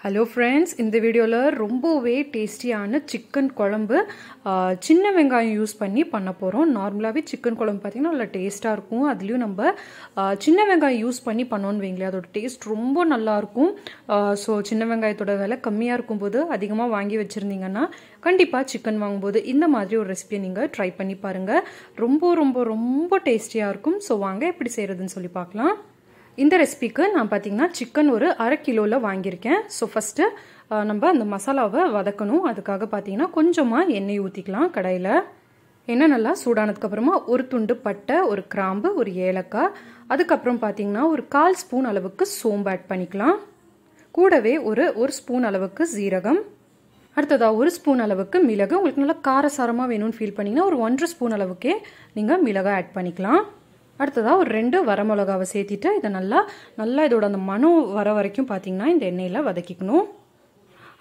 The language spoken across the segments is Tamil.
Hello friends, in the video ரொம்பவே டேஸ்டியான சிக்கன் குழம்பு சின்ன வெங்காயம் யூஸ் பண்ணி பண்ண போறோம். நார்மலாவே சிக்கன் குழம்பு பாத்தீங்கன்னா நல்ல டேஸ்டா இருக்கும். அதுலயும் நம்ம சின்ன வெங்காயம் யூஸ் பண்ணி பண்ணோம்னு வைங்களே அதோட டேஸ்ட் ரொம்ப நல்லா இருக்கும். சோ சின்ன வெங்காயத்தோட விலை கம்மியா இருக்கும்போது அதிகமா வாங்கி வச்சிருந்தீங்கன்னா கண்டிப்பா சிக்கன் வாங்கும்போது இந்த மாதிரி ஒரு ரெசிபியை நீங்க ட்ரை பண்ணி பாருங்க. ரொம்ப ரொம்ப ரொம்ப டேஸ்டியா இருக்கும். சோ வாங்க எப்படி செய்யறதுன்னு சொல்லி பார்க்கலாம். இந்த ரெசிபிக்கு நான் பாத்தீங்கன்னா சிக்கன் ஒரு 1/2 கிலோல வாங்கியிருக்கேன். ஸோ ஃபர்ஸ்ட் நம்ம அந்த மசாலாவை வதக்கணும். அதுக்காக பாத்தீங்கன்னா கொஞ்சமா எண்ணெய் ஊற்றிக்கலாம் கடாயில். எண்ணெய் நல்லா சூடானதுக்கு அப்புறமா ஒரு துண்டு பட்டை, ஒரு கிராம்பு, ஒரு ஏலக்காய், அதுக்கப்புறம் பாத்தீங்கன்னா ஒரு 1/4 ஸ்பூன் அளவுக்கு சோம்பு ஆட் பண்ணிக்கலாம். கூடவே ஒரு ஸ்பூன் அளவுக்கு ஜீரகம், அடுத்ததா 1 ஸ்பூன் அளவுக்கு மிளகு. உங்களுக்கு நல்லா காரசாரமாக வேணும்னு ஃபீல் பண்ணீங்கன்னா ஒரு 1.5 ஸ்பூன் அளவுக்கே நீங்கள் மிளகாய் ஆட் பண்ணிக்கலாம். அடுத்ததா ஒரு 2 வரமிளகாவை சேர்த்திட்டு இதை நல்லா இதோட அந்த மணம் வர வரைக்கும் பார்த்தீங்கன்னா இந்த எண்ணெயில் வதக்கிக்கணும்.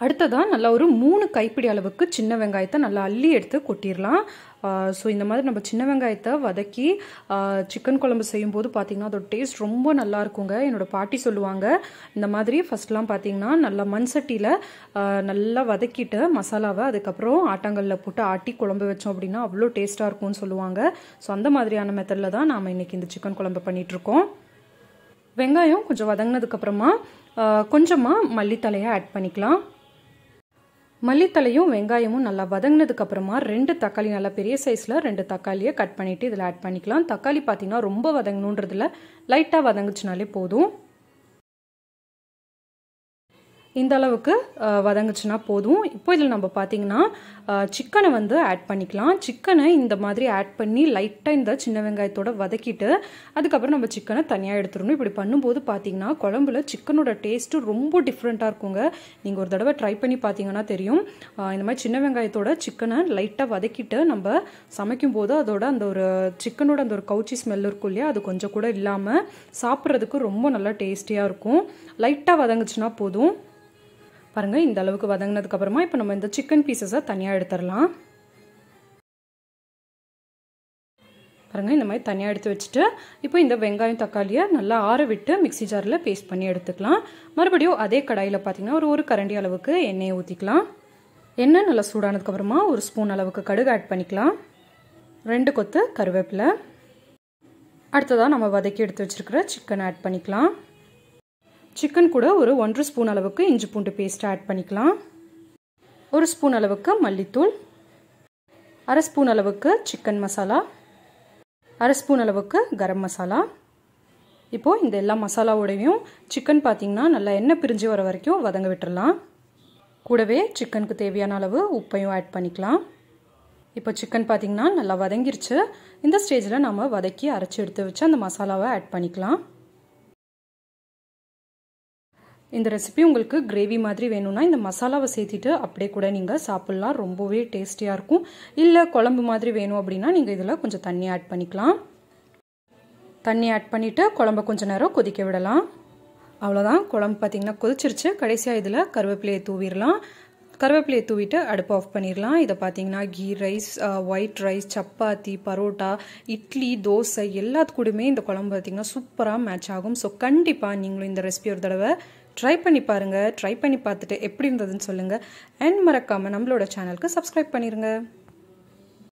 அடுத்ததா நல்லா ஒரு 3 கைப்பிடி அளவுக்கு சின்ன வெங்காயத்தை நல்லா அள்ளி எடுத்து கொட்டிடலாம். ஸோ இந்த மாதிரி நம்ம சின்ன வெங்காயத்தை வதக்கி சிக்கன் குழம்பு செய்யும்போது பார்த்தீங்கன்னா அதோட டேஸ்ட் ரொம்ப நல்லா இருக்குங்க. என்னோட பாட்டி சொல்லுவாங்க இந்த மாதிரி ஃபர்ஸ்ட்லாம் பார்த்தீங்கன்னா நல்லா மண் சட்டியில் நல்லா வதக்கிட்டு மசாலாவை அதுக்கப்புறம் ஆட்டாங்கல்ல போட்டு ஆட்டி குழம்பு வச்சோம் அப்படின்னா அவ்வளோ டேஸ்ட்டாக இருக்கும்னு சொல்லுவாங்க. ஸோ அந்த மாதிரியான மெத்தடில் தான் நாம் இன்னைக்கு இந்த சிக்கன் குழம்பு பண்ணிகிட்ருக்கோம். வெங்காயம் கொஞ்சம் வதங்கினதுக்கப்புறமா கொஞ்சமாக மல்லித்தலையை ஆட் பண்ணிக்கலாம். மல்லித்தலையும் வெங்காயமும் நல்லா வதங்கினதுக்கு அப்புறமா 2 தக்காளி, நல்லா பெரிய சைஸ்ல 2 தக்காளியை கட் பண்ணிட்டு இதில் ஆட் பண்ணிக்கலாம். தக்காளி பார்த்தீங்கன்னா ரொம்ப வதங்கணுன்றதுல லைட்டா வதங்குச்சுனாலே போதும். இந்த அளவுக்கு வதங்குச்சுன்னா போதும். இப்போ இதில் நம்ம பார்த்தீங்கன்னா சிக்கனை ஆட் பண்ணிக்கலாம். சிக்கனை இந்த மாதிரி ஆட் பண்ணி லைட்டாக இந்த சின்ன வெங்காயத்தோட வதக்கிட்டு அதுக்கப்புறம் நம்ம சிக்கனை தனியாக எடுத்துடணும். இப்படி பண்ணும்போது பார்த்தீங்கன்னா குழம்புல சிக்கனோட டேஸ்ட்டு ரொம்ப டிஃப்ரெண்ட்டாக இருக்குங்க. நீங்கள் ஒரு தடவை ட்ரை பண்ணி பார்த்தீங்கன்னா தெரியும். இந்த மாதிரி சின்ன வெங்காயத்தோட சிக்கனை லைட்டாக வதக்கிட்டு நம்ம சமைக்கும் போது அதோட அந்த ஒரு சிக்கனோட அந்த ஒரு கவுச்சி ஸ்மெல் இருக்கும் இல்லையா, அது கொஞ்சம் கூட இல்லாமல் சாப்பிட்றதுக்கு ரொம்ப நல்லா டேஸ்டியாக இருக்கும். லைட்டாக வதங்குச்சுன்னா போதும். பாருங்க இந்த அளவுக்கு வதங்கினதுக்கு அப்புறமா இப்போ நம்ம இந்த சிக்கன் பீசஸை தனியாக எடுத்துடலாம். பாருங்க இந்த மாதிரி தனியாக எடுத்து வச்சுட்டு இப்போ இந்த வெங்காயம் தக்காளியை நல்லா ஆற விட்டு மிக்சி ஜாரில் பேஸ்ட் பண்ணி எடுத்துக்கலாம். மறுபடியும் அதே கடாயில் பார்த்தீங்கன்னா ஒரு கரண்டி அளவுக்கு எண்ணெயை ஊற்றிக்கலாம். எண்ணெய் நல்லா சூடானதுக்கு அப்புறமா 1 ஸ்பூன் அளவுக்கு கடுகு ஆட் பண்ணிக்கலாம். 2 கொத்து கருவேப்பிலை, அடுத்ததாக நம்ம வதக்கி எடுத்து வச்சிருக்கிற சிக்கன் ஆட் பண்ணிக்கலாம். சிக்கன் கூட ஒரு 1 ஸ்பூன் அளவுக்கு இஞ்சி பூண்டு பேஸ்ட் ஆட் பண்ணிக்கலாம். 1 ஸ்பூன் அளவுக்கு மல்லித்தூள், 1/2 ஸ்பூன் அளவுக்கு சிக்கன் மசாலா, 1/2 ஸ்பூன் அளவுக்கு கரம் மசாலா. இப்போது இந்த எல்லா மசாலாவோடையும் சிக்கன் பார்த்தீங்கன்னா நல்லா எண்ணெய் பிரிஞ்சு வர வரைக்கும் வதங்க விட்டுடலாம். கூடவே சிக்கனுக்கு தேவையான அளவு உப்பையும் ஆட் பண்ணிக்கலாம். இப்போ சிக்கன் பார்த்தீங்கன்னா நல்லா வதங்கிருச்சு. இந்த ஸ்டேஜில் நம்ம வதக்கி அரைச்சி எடுத்து வச்சு அந்த மசாலாவை ஆட் பண்ணிக்கலாம். இந்த ரெசிபி உங்களுக்கு கிரேவி மாதிரி வேணும்னா இந்த மசாலாவை சேர்த்திட்டு அப்படியே கூட நீங்கள் சாப்பிட்லாம். ரொம்பவே டேஸ்டியாக இருக்கும். இல்லை குழம்பு மாதிரி வேணும் அப்படின்னா நீங்கள் இதில் கொஞ்சம் தண்ணி ஆட் பண்ணிக்கலாம். தண்ணி ஆட் பண்ணிவிட்டு குழம்பை கொஞ்சம் நேரம் கொதிக்க விடலாம். அவ்வளோதான், குழம்பு பார்த்திங்கன்னா கொதிச்சிருச்சு. கடைசியாக இதில் கருவேப்பிலையை தூவிடலாம். கருவேப்பிலையை தூவிட்டு அடுப்பு ஆஃப் பண்ணிடலாம். இதை பார்த்தீங்கன்னா ghee rice, white rice, chapati, parotta, idli, dosa எல்லாத்துக்கூடமே இந்த குழம்பு பார்த்திங்கன்னா சூப்பராக மேட்ச் ஆகும். ஸோ கண்டிப்பாக நீங்களும் இந்த ரெசிபி ஒரு தடவை ட்ரை பண்ணி பாருங்கள். ட்ரை பண்ணி பார்த்துட்டு எப்படி இருந்ததுன்னு சொல்லுங்கள். அண்ட் மறக்காமல் நம்மளோட சேனலுக்கு சப்ஸ்கிரைப் பண்ணிடுங்க.